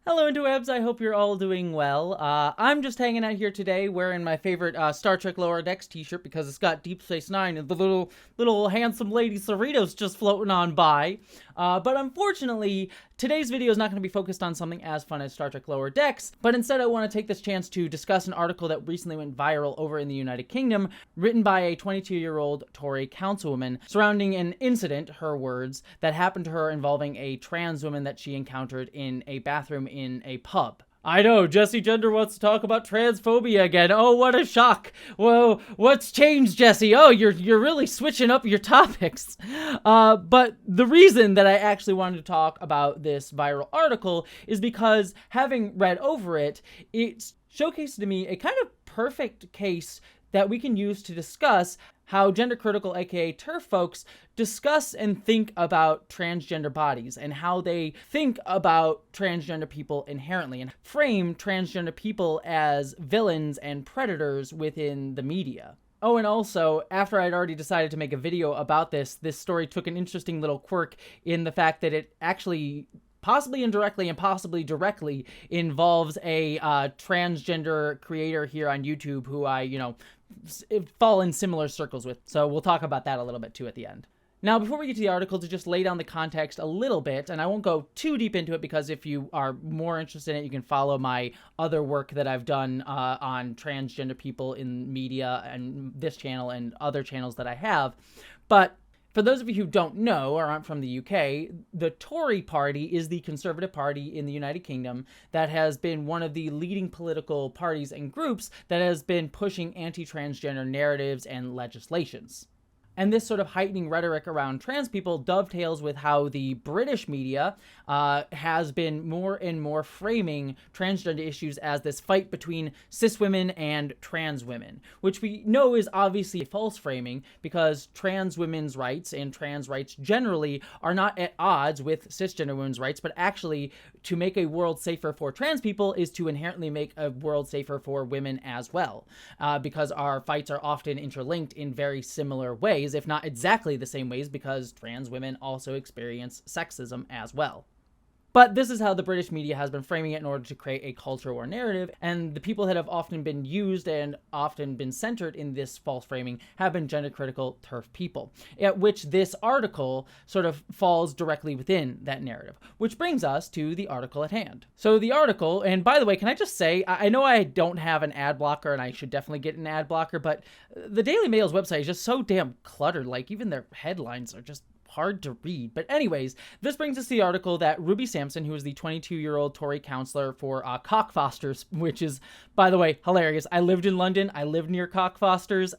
Hello, interwebs. I hope you're all doing well. I'm just hanging out here today wearing my favorite Star Trek Lower Decks t-shirt because it's got Deep Space Nine and the little handsome lady Cerritos just floating on by. But unfortunately, today's video is not going to be focused on something as fun as Star Trek Lower Decks, but instead I want to take this chance to discuss an article that recently went viral over in the United Kingdom, written by a 22-year-old Tory councilwoman surrounding an incident, her words, that happened to her involving a trans woman that she encountered in a bathroom in a pub. I know, Jessie Gender wants to talk about transphobia again. Oh, what a shock. Whoa, what's changed, Jessie? Oh, you're really switching up your topics. But the reason that I actually wanted to talk about this viral article is because having read over it, it showcased to me a kind of perfect case that we can use to discuss how gender critical, aka TERF folks, discuss and think about transgender bodies and how they think about transgender people inherently and frame transgender people as villains and predators within the media. Oh, and also, after I'd already decided to make a video about this story took an interesting little quirk in the fact that it actually possibly indirectly and possibly directly involves a transgender creator here on YouTube who I, fall in similar circles with. So we'll talk about that a little bit too at the end. Now, before we get to the article, to just lay down the context a little bit, and I won't go too deep into it because if you are more interested in it, you can follow my other work that I've done on transgender people in media and this channel and other channels that I have. But for those of you who don't know or aren't from the UK, the Tory party is the Conservative Party in the United Kingdom that has been one of the leading political parties and groups that has been pushing anti-transgender narratives and legislations. And this sort of heightening rhetoric around trans people dovetails with how the British media has been more and more framing transgender issues as this fight between cis women and trans women, which we know is obviously false framing because trans women's rights and trans rights generally are not at odds with cisgender women's rights, but actually to make a world safer for trans people is to inherently make a world safer for women as well, because our fights are often interlinked in very similar ways, if not exactly the same ways, because trans women also experience sexism as well. But this is how the British media has been framing it in order to create a culture war narrative, and the people that have often been used and often been centered in this false framing have been gender-critical TERF people, at which this article sort of falls directly within that narrative, which brings us to the article at hand. So the article, and by the way, can I just say, I know I don't have an ad blocker, and I should definitely get an ad blocker, but the Daily Mail's website is just so damn cluttered, like even their headlines are just hard to read. But anyways, this brings us to the article that Ruby Sampson, who is the 22-year-old Tory councillor for Cockfosters, which is, by the way, hilarious. I lived in London. I lived near Cockfosters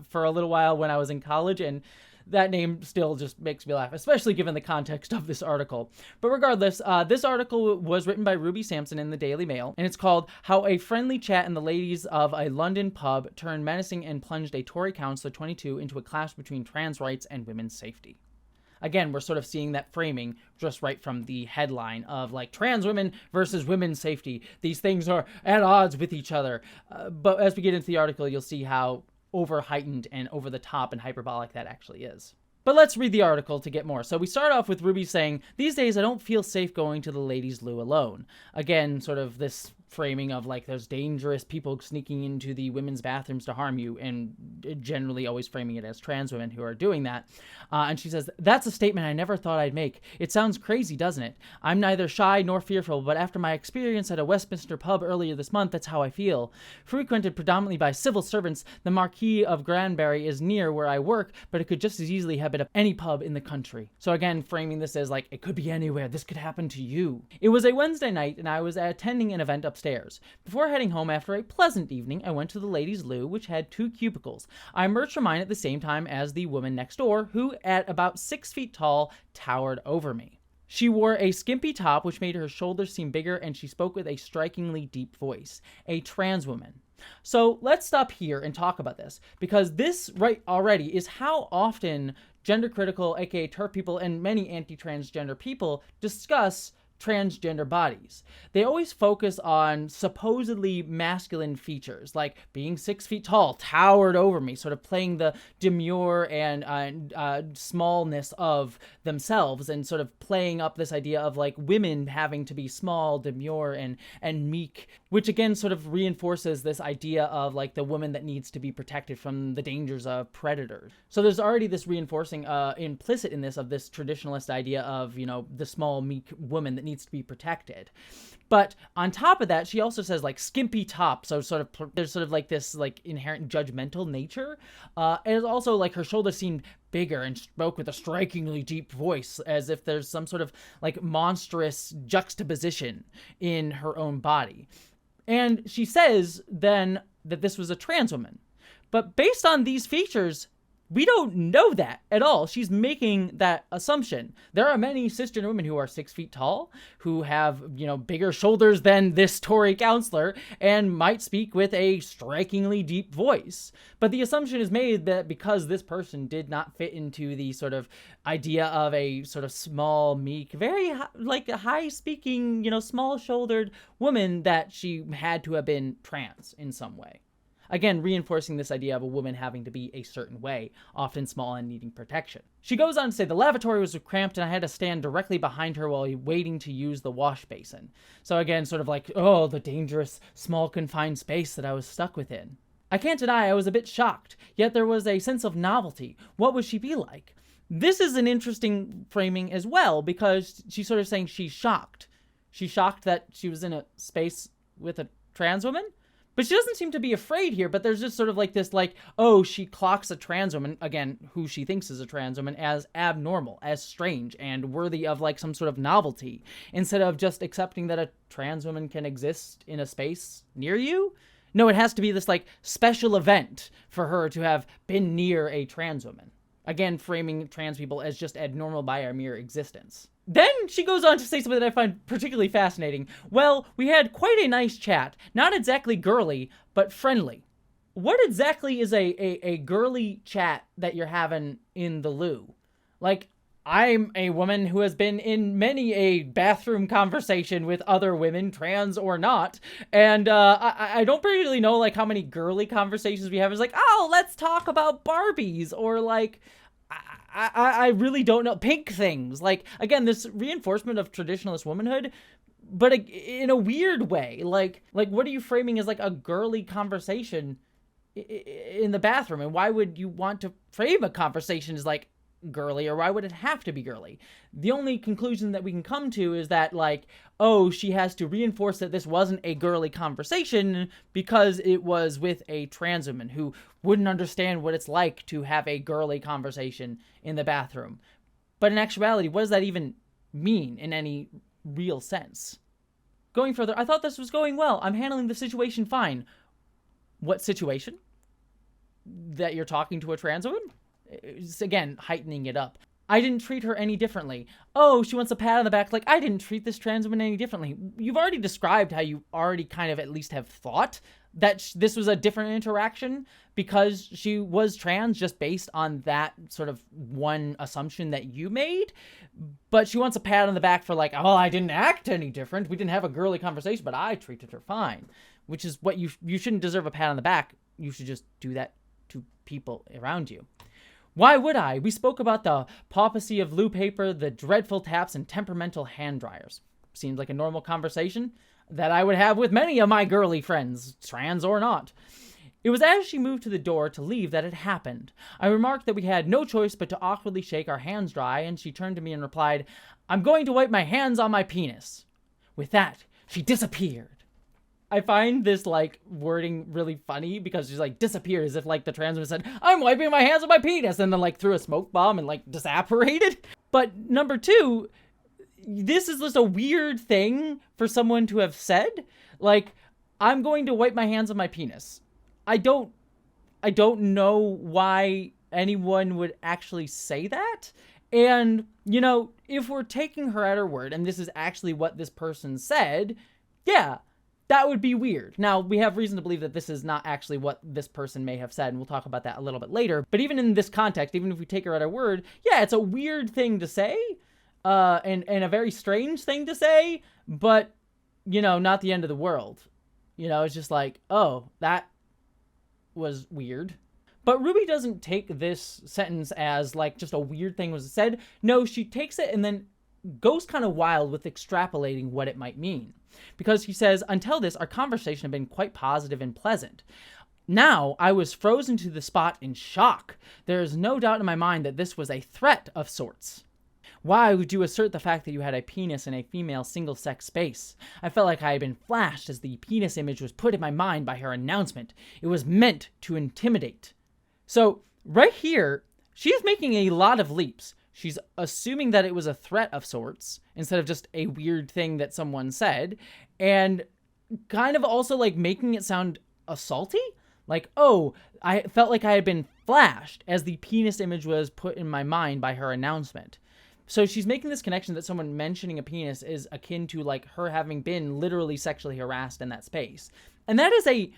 for a little while when I was in college, and that name still just makes me laugh, especially given the context of this article. But regardless, this article was written by Ruby Sampson in the Daily Mail, and it's called How a Friendly Chat in the Ladies of a London Pub Turned Menacing and Plunged a Tory Councillor 22 into a Clash Between Trans Rights and Women's Safety. Again, we're sort of seeing that framing just right from the headline of like trans women versus women's safety. These things are at odds with each other. But as we get into the article, you'll see how over-heightened and over-the-top and hyperbolic that actually is. But let's read the article to get more. So we start off with Ruby saying, "These days I don't feel safe going to the ladies' loo alone." Again, sort of this framing of like there's dangerous people sneaking into the women's bathrooms to harm you, and generally always framing it as trans women who are doing that. And she says, "That's a statement I never thought I'd make. It sounds crazy, doesn't it? I'm neither shy nor fearful, but after my experience at a Westminster pub earlier this month, that's how I feel. Frequented predominantly by civil servants, the Marquis of Granbury is near where I work, but it could just as easily have been any pub in the country." So again, framing this as like, it could be anywhere. This could happen to you. It was a Wednesday night, and I was attending an event upstairs. Before heading home after a pleasant evening, I went to the ladies' loo, which had 2 cubicles. I emerged from mine at the same time as the woman next door, who, at about 6 feet tall, towered over me. She wore a skimpy top, which made her shoulders seem bigger, and she spoke with a strikingly deep voice. A trans woman. So let's stop here and talk about this, because this right already is how often gender critical, aka TERF people, and many anti-transgender people discuss transgender bodies. They always focus on supposedly masculine features, like being 6 feet tall, towered over me, sort of playing the demure and smallness of themselves, and sort of playing up this idea of like women having to be small, demure, and meek, which again sort of reinforces this idea of like the woman that needs to be protected from the dangers of predators. So there's already this reinforcing implicit in this of this traditionalist idea of, you know, the small, meek woman that needs to be protected. But on top of that, she also says like skimpy top. So sort of there's sort of like this like inherent judgmental nature. And also like her shoulders seemed bigger and spoke with a strikingly deep voice, as if there's some sort of like monstrous juxtaposition in her own body. And she says then that this was a trans woman. But based on these features, we don't know that at all. She's making that assumption. There are many cisgender women who are 6 feet tall, who have, you know, bigger shoulders than this Tory counselor, and might speak with a strikingly deep voice. But the assumption is made that because this person did not fit into the sort of idea of a sort of small, meek, very like a high-speaking, you know, small-shouldered woman, that she had to have been trans in some way. Again, reinforcing this idea of a woman having to be a certain way, often small and needing protection. She goes on to say, the lavatory was cramped and I had to stand directly behind her while waiting to use the wash basin. So again, sort of like, oh, the dangerous, small, confined space that I was stuck within. I can't deny I was a bit shocked, yet there was a sense of novelty. What would she be like? This is an interesting framing as well, because she's sort of saying she's shocked. She's shocked that she was in a space with a trans woman? But she doesn't seem to be afraid here, but there's just sort of like this, like, oh, she clocks a trans woman, again, who she thinks is a trans woman, as abnormal, as strange, and worthy of, like, some sort of novelty, instead of just accepting that a trans woman can exist in a space near you. No, it has to be this, like, special event for her to have been near a trans woman. Again, framing trans people as just abnormal by our mere existence. Then she goes on to say something that I find particularly fascinating. Well, we had quite a nice chat. Not exactly girly, but friendly. What exactly is a girly chat that you're having in the loo? Like, I'm a woman who has been in many a bathroom conversation with other women, trans or not, and I don't really know, like, how many girly conversations we have. It's like, oh, let's talk about Barbies, or, like, I really don't know. Pink things. Like, again, this reinforcement of traditionalist womanhood, but in a weird way. Like what are you framing as, like, a girly conversation in the bathroom? And why would you want to frame a conversation as, like, girly, or why would it have to be girly? The only conclusion that we can come to is that, like, oh, she has to reinforce that this wasn't a girly conversation because it was with a trans woman who wouldn't understand what it's like to have a girly conversation in the bathroom. But in actuality, what does that even mean in any real sense? Going further, I thought this was going well. I'm handling the situation fine. What situation? That you're talking to a trans woman? It's, again, heightening it up. I didn't treat her any differently. Oh, she wants a pat on the back. Like, I didn't treat this trans woman any differently. You've already described how you already kind of at least have thought that this was a different interaction because she was trans, just based on that sort of one assumption that you made. But she wants a pat on the back for, like, oh, I didn't act any different. We didn't have a girly conversation, but I treated her fine. Which is what you shouldn't deserve a pat on the back. You should just do that to people around you. Why would I? We spoke about the paupacy of loo paper, the dreadful taps, and temperamental hand dryers. Seems like a normal conversation that I would have with many of my girly friends, trans or not. It was as she moved to the door to leave that it happened. I remarked that we had no choice but to awkwardly shake our hands dry, and she turned to me and replied, "I'm going to wipe my hands on my penis." With that, she disappeared. I find this, like, wording really funny because she's, like, disappeared, as if, like, the trans woman said, "I'm wiping my hands on my penis," and then, like, threw a smoke bomb and, like, disapparated. But number two, this is just a weird thing for someone to have said. Like, I'm going to wipe my hands on my penis. I don't know why anyone would actually say that. And, you know, if we're taking her at her word, and this is actually what this person said, yeah, that would be weird. Now, we have reason to believe that this is not actually what this person may have said, and we'll talk about that a little bit later. But even in this context, even if we take her at her word, yeah, it's a weird thing to say. and a very strange thing to say, but, not the end of the world. It's just like, oh, that was weird. But Ruby doesn't take this sentence as like just a weird thing was said. No, she takes it and then goes kind of wild with extrapolating what it might mean. Because he says, until this, our conversation had been quite positive and pleasant. Now, I was frozen to the spot in shock. There is no doubt in my mind that this was a threat of sorts. Why would you assert the fact that you had a penis in a female single-sex space? I felt like I had been flashed as the penis image was put in my mind by her announcement. It was meant to intimidate. So, right here, she's making a lot of leaps. She's assuming that it was a threat of sorts, instead of just a weird thing that someone said, and kind of also, like, making it sound assaulty? Like, oh, I felt like I had been flashed as the penis image was put in my mind by her announcement. So she's making this connection that someone mentioning a penis is akin to, like, her having been literally sexually harassed in that space. And that is a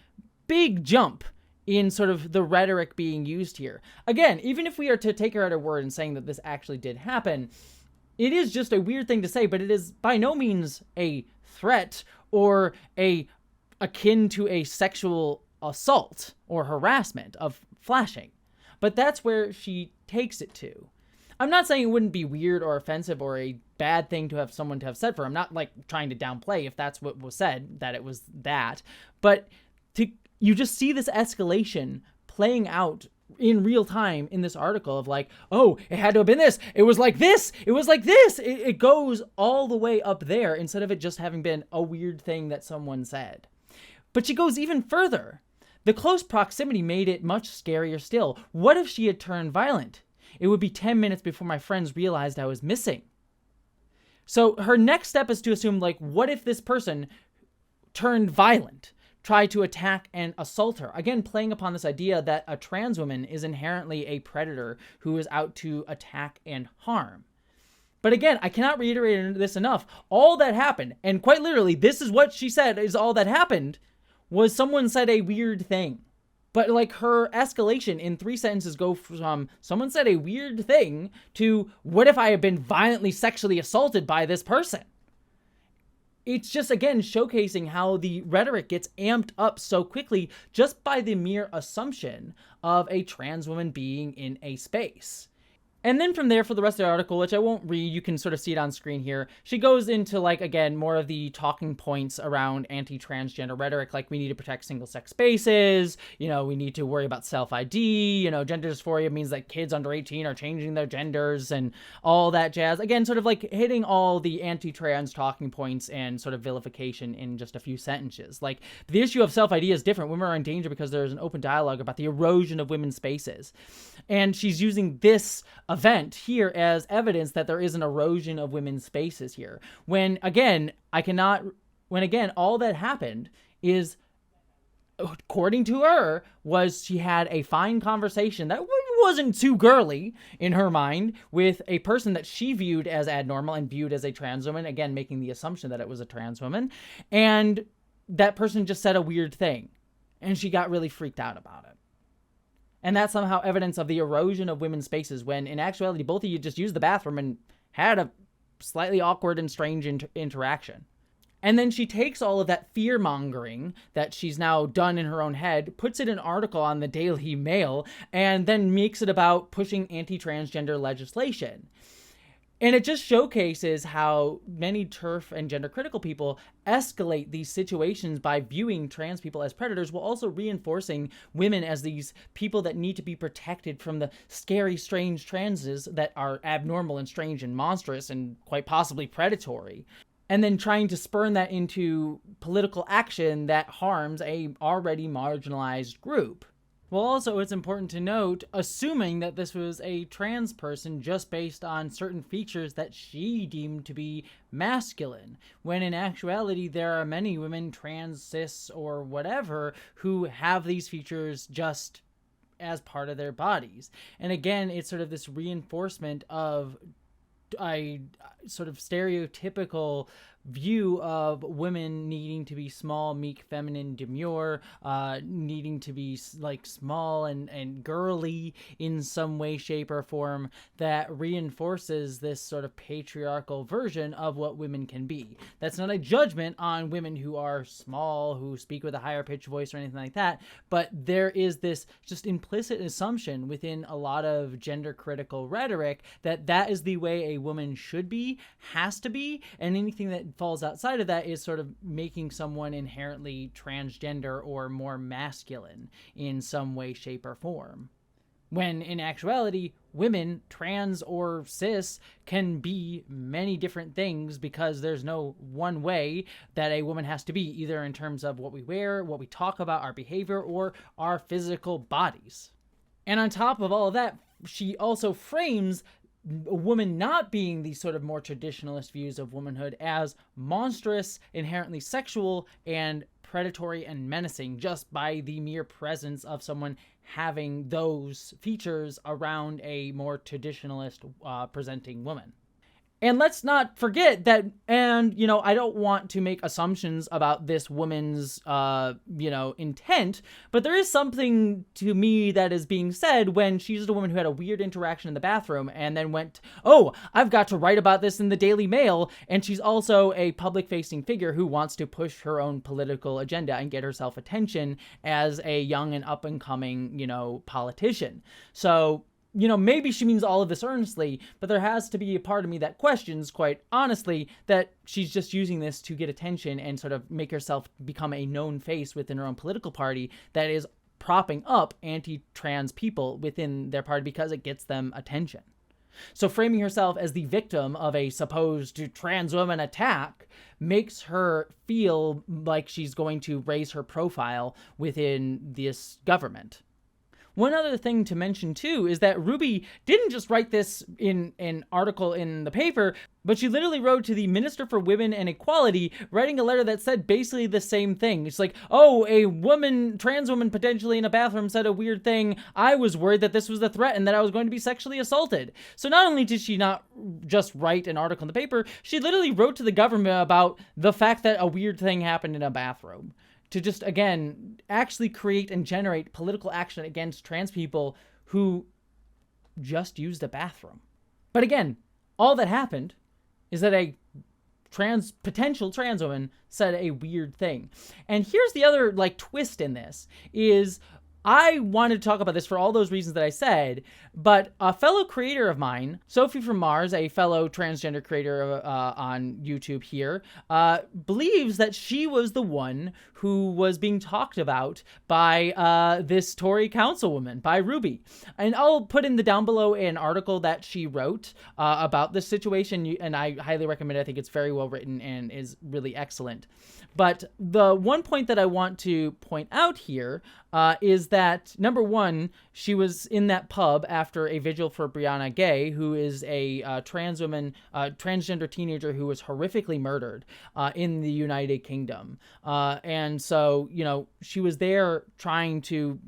big jump in sort of the rhetoric being used here. Again, even if we are to take her at her word and saying that this actually did happen, it is just a weird thing to say, but it is by no means a threat or akin to a sexual assault or harassment of flashing. But that's where she takes it to. I'm not saying it wouldn't be weird or offensive or a bad thing to have someone to have said for her. I'm not, like, trying to downplay if that's what was said, that it was that. But you just see this escalation playing out in real time in this article of like, oh, it had to have been this. It was like this. It was like this. It goes all the way up there instead of it just having been a weird thing that someone said. But she goes even further. The close proximity made it much scarier still. What if she had turned violent? It would be 10 minutes before my friends realized I was missing. So her next step is to assume, like, what if this person turned violent, tried to attack and assault her? Again, playing upon this idea that a trans woman is inherently a predator who is out to attack and harm. But again, I cannot reiterate this enough. All that happened, and quite literally, this is what she said is all that happened, was someone said a weird thing. But, like, her escalation in 3 sentences go from someone said a weird thing to what if I had been violently sexually assaulted by this person? It's just, again, showcasing how the rhetoric gets amped up so quickly just by the mere assumption of a trans woman being in a space. And then from there, for the rest of the article, which I won't read, you can sort of see it on screen here, she goes into, like, again, more of the talking points around anti-transgender rhetoric, like we need to protect single-sex spaces, we need to worry about self-ID, gender dysphoria means that kids under 18 are changing their genders and all that jazz. Again, sort of like hitting all the anti-trans talking points and sort of vilification in just a few sentences. Like, the issue of self-ID is different. Women are in danger because there's an open dialogue about the erosion of women's spaces. And she's using this event here as evidence that there is an erosion of women's spaces here. When again, all that happened is, according to her, was she had a fine conversation that wasn't too girly in her mind with a person that she viewed as abnormal and viewed as a trans woman, again, making the assumption that it was a trans woman. And that person just said a weird thing and she got really freaked out about it. And that's somehow evidence of the erosion of women's spaces when, in actuality, both of you just used the bathroom and had a slightly awkward and strange interaction. And then she takes all of that fear-mongering that she's now done in her own head, puts it in an article on the Daily Mail, and then makes it about pushing anti-transgender legislation. And it just showcases how many TERF and gender-critical people escalate these situations by viewing trans people as predators, while also reinforcing women as these people that need to be protected from the scary, strange transes that are abnormal and strange and monstrous and quite possibly predatory. And then trying to spurn that into political action that harms a already marginalized group. Well, also, it's important to note, assuming that this was a trans person just based on certain features that she deemed to be masculine, when in actuality there are many women, trans, cis, or whatever, who have these features just as part of their bodies. And again, it's sort of this reinforcement of a sort of stereotypical view of women needing to be small, meek, feminine, demure, needing to be like small and girly in some way, shape, or form, that reinforces this sort of patriarchal version of what women can be. That's not a judgment on women who are small, who speak with a higher pitched voice or anything like that, but there is this just implicit assumption within a lot of gender critical rhetoric that that is the way a woman should be, has to be, and anything that falls outside of that is sort of making someone inherently transgender or more masculine in some way, shape, or form. When in actuality, women, trans or cis, can be many different things, because there's no one way that a woman has to be, either in terms of what we wear, what we talk about, our behavior, or our physical bodies. And on top of all of that, she also frames a woman not being these sort of more traditionalist views of womanhood as monstrous, inherently sexual, and predatory and menacing, just by the mere presence of someone having those features around a more traditionalist presenting woman. And let's not forget that, and, I don't want to make assumptions about this woman's, intent, but there is something to me that is being said when she's a woman who had a weird interaction in the bathroom and then went, oh, I've got to write about this in the Daily Mail, and she's also a public-facing figure who wants to push her own political agenda and get herself attention as a young and up-and-coming, politician. So, maybe she means all of this earnestly, but there has to be a part of me that questions, quite honestly, that she's just using this to get attention and sort of make herself become a known face within her own political party that is propping up anti-trans people within their party because it gets them attention. So framing herself as the victim of a supposed trans woman attack makes her feel like she's going to raise her profile within this government. One other thing to mention, too, is that Ruby didn't just write this in an article in the paper, but she literally wrote to the Minister for Women and Equality, writing a letter that said basically the same thing. It's like, oh, a woman, trans woman potentially in a bathroom said a weird thing. I was worried that this was a threat and that I was going to be sexually assaulted. So not only did she not just write an article in the paper, she literally wrote to the government about the fact that a weird thing happened in a bathroom, to just, again, actually create and generate political action against trans people who just used a bathroom. But again, all that happened is that a potential trans woman said a weird thing. And here's the other, twist in this, is I wanted to talk about this for all those reasons that I said, but a fellow creator of mine, Sophie from Mars, a fellow transgender creator on YouTube here, believes that she was the one who was being talked about by this Tory councilwoman, by Ruby. And I'll put in the down below an article that she wrote about this situation, and I highly recommend it. I think it's very well written and is really excellent. But the one point that I want to point out here is that, number one, she was in that pub after a vigil for Brianna Gay, who is a trans woman, transgender teenager who was horrifically murdered in the United Kingdom. And so, she was there trying to,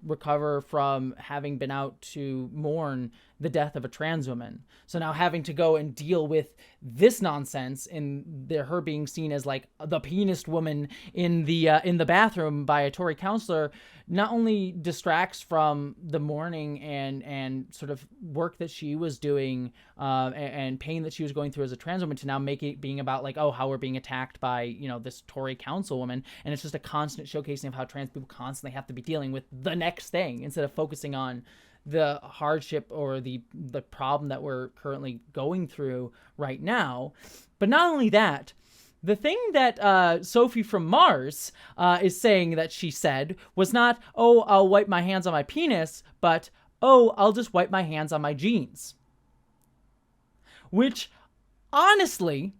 recover from having been out to mourn the death of a trans woman. So now having to go and deal with this nonsense and her being seen as like the penised woman in the bathroom by a Tory councillor not only distracts from the mourning and sort of work that she was doing and pain that she was going through as a trans woman, to now make it being about like, oh, how we're being attacked by, this Tory councilwoman. And it's just a constant showcasing of how trans people constantly have to be dealing with the next thing instead of focusing on the hardship or the problem that we're currently going through right now. But not only that, the thing that Sophie from Mars is saying that she said was not, oh, I'll wipe my hands on my penis, but, oh, I'll just wipe my hands on my jeans. Which, honestly,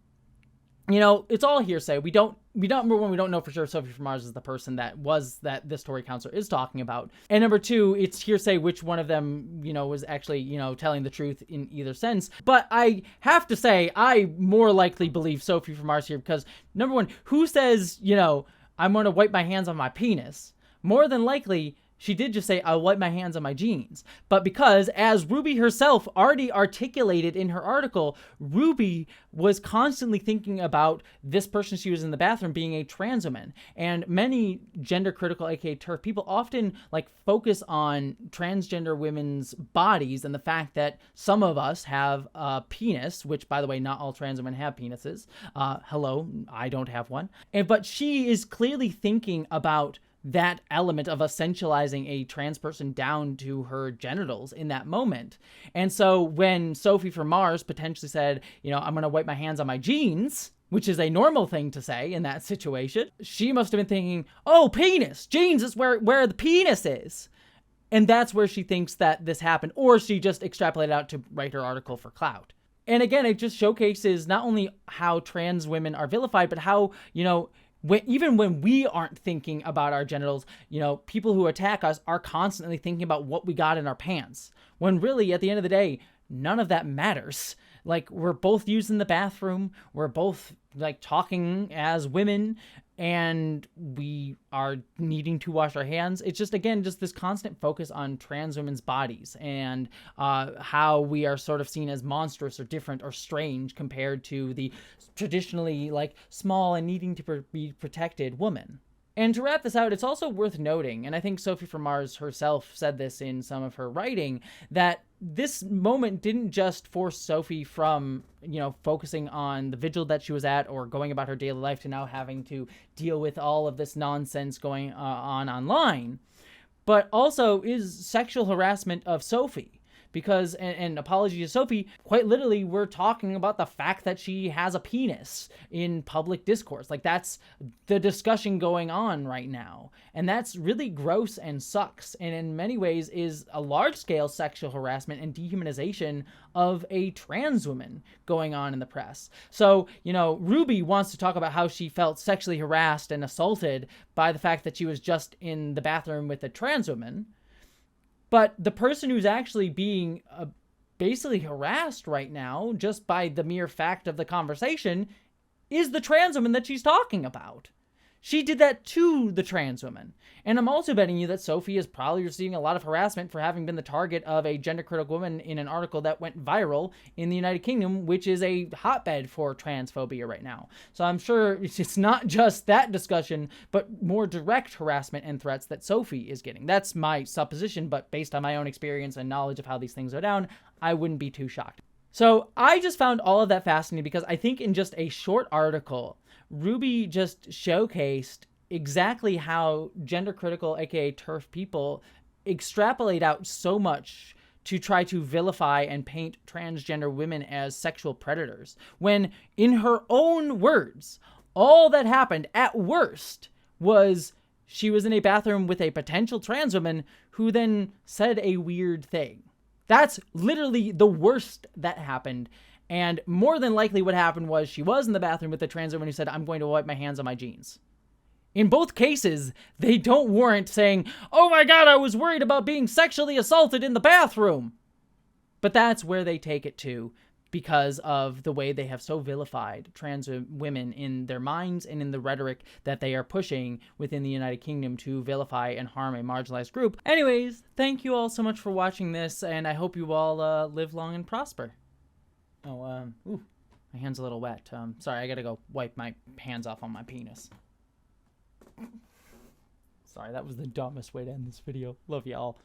it's all hearsay. We don't know for sure Sophie from Mars is the person that this Tory councillor is talking about. And number two, it's hearsay which one of them, was actually, telling the truth in either sense. But I have to say, I more likely believe Sophie from Mars here because, number one, who says, I'm going to wipe my hands on my penis? More than likely, She did just say, I'll wipe my hands on my jeans. But because, as Ruby herself already articulated in her article, Ruby was constantly thinking about this person she was in the bathroom being a trans woman. And many gender critical, aka TERF people, often focus on transgender women's bodies and the fact that some of us have a penis, which, by the way, not all trans women have penises. Hello, I don't have one. But she is clearly thinking about that element of essentializing a trans person down to her genitals in that moment. And so when Sophie from Mars potentially said, I'm going to wipe my hands on my jeans, which is a normal thing to say in that situation, she must have been thinking, oh, penis, jeans is where the penis is. And that's where she thinks that this happened, or she just extrapolated out to write her article for clout. And again, it just showcases not only how trans women are vilified, but how, even when we aren't thinking about our genitals, people who attack us are constantly thinking about what we got in our pants. When really, at the end of the day, none of that matters. We're both using the bathroom. We're both talking as women, and we are needing to wash our hands. It's just this constant focus on trans women's bodies and how we are sort of seen as monstrous or different or strange compared to the traditionally small and needing to be protected woman. And to wrap this out, it's also worth noting, and I think Sophie from Mars herself said this in some of her writing, that this moment didn't just force Sophie from, focusing on the vigil that she was at or going about her daily life to now having to deal with all of this nonsense going on online, but also is sexual harassment of Sophie. Because, and apology to Sophie, quite literally, we're talking about the fact that she has a penis in public discourse. That's the discussion going on right now. And that's really gross and sucks. And in many ways is a large-scale sexual harassment and dehumanization of a trans woman going on in the press. So, Ruby wants to talk about how she felt sexually harassed and assaulted by the fact that she was just in the bathroom with a trans woman. But the person who's actually being basically harassed right now, just by the mere fact of the conversation, is the trans woman that she's talking about. She did that to the trans woman. And I'm also betting you that Sophie is probably receiving a lot of harassment for having been the target of a gender-critical woman in an article that went viral in the United Kingdom, which is a hotbed for transphobia right now. So I'm sure it's not just that discussion, but more direct harassment and threats that Sophie is getting. That's my supposition, but based on my own experience and knowledge of how these things go down, I wouldn't be too shocked. So I just found all of that fascinating because I think in just a short article, Ruby just showcased exactly how gender critical, aka TERF people, extrapolate out so much to try to vilify and paint transgender women as sexual predators. When, in her own words, all that happened at worst was she was in a bathroom with a potential trans woman who then said a weird thing. That's literally the worst that happened. And more than likely what happened was she was in the bathroom with a trans woman who said, I'm going to wipe my hands on my jeans. In both cases, they don't warrant saying, oh my God, I was worried about being sexually assaulted in the bathroom. But that's where they take it to because of the way they have so vilified trans women in their minds and in the rhetoric that they are pushing within the United Kingdom to vilify and harm a marginalized group. Anyways, thank you all so much for watching this, and I hope you all live long and prosper. Oh, ooh, my hand's a little wet. Sorry, I gotta go wipe my hands off on my penis. Sorry, that was the dumbest way to end this video. Love y'all.